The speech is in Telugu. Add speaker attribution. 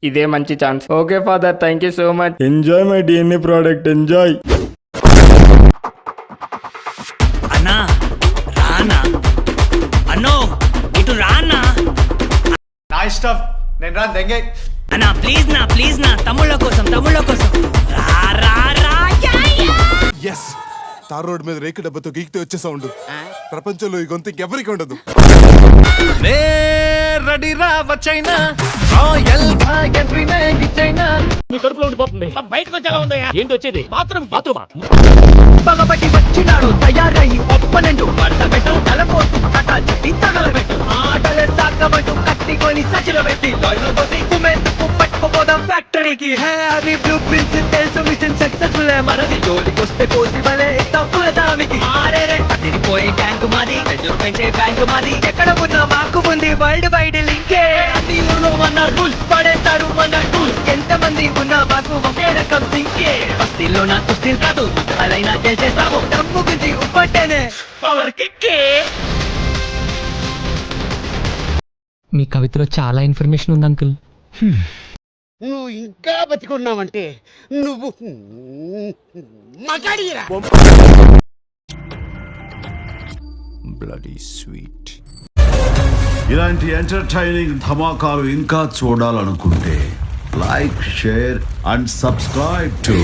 Speaker 1: ఇదే మంచి chance. Okay father, thank you so much. Enjoy my DNA product, enjoy.
Speaker 2: అన్నా రానా, అన్నో ఇటు రానా.
Speaker 3: నా ఇష్టం, నేను రా దెంగే.
Speaker 2: అన్నా ప్లీజ్ నా తమ్ముళ్ళ కోసం రా రా రా.
Speaker 4: ఎస్, తార్ రోడ్ మీద రేకు డబ్బతో గీకితే వచ్చే సౌండ్ ప్రపంచంలో ఈ గొంతు ఇంకెవరికి ఉండదు.
Speaker 3: రెడీ రా వచ్చైనా రాయల్ ఎంట్రీ నే గిచ్చైనా.
Speaker 5: మీ కడుపులో ఉండిపోతుంది. బయటకు వచ్చాగా ఉందయ్యా. ఏంటి వచ్చేది? బాత్రూమ్.
Speaker 6: పగబట్టి వచ్చినాడు తయారై ఒప్పనండు వరద పెట్టు తలపోతు కటాచి తగలబెట్టు ఆటలే సాగబట్టు కట్టికొని సచిల పెట్టి కుమెందుకు పట్టుకుపోదాం ఫ్యాక్టరీకి. హే అది బ్లూ ప్రింట్స్ తెలుసు, మిషన్ సక్సెస్ఫుల్ మనది. జోలికొస్తే కోసి బలే తప్పుల దామికి ఆరేరే అదిరిపోయి ట్యాంకు మాది, పెంచే బ్యాంకు మాది. ఎక్కడ ఉన్నా మాకు ఉంది వరల్డ్ వైడ్ లింకే. అన్ని ఊళ్ళో మన రూల్స్ పడేస్తారు మన టూల్స్. ఎంతమంది ఉన్నా మాకు ఒకే రకం సింకే. బస్తీల్లో నా తుస్తీలు కాదు, అలైనా చేసేస్తాము. డబ్బు గురించి ఉప్పట్టేనే పవర్ కిక్కే.
Speaker 7: మీ కవితలో చాలా ఇన్ఫర్మేషన్ ఉంది అంకుల్.
Speaker 5: నువ్వు ఇంకా బతికున్నావంటే నువ్వు మగాడిరా.
Speaker 8: Bloody sweet. ఇలాంటి ఎంటర్టైనింగ్ ధమాకాలు ఇంకా చూడాలనుకుంటే like, share and subscribe to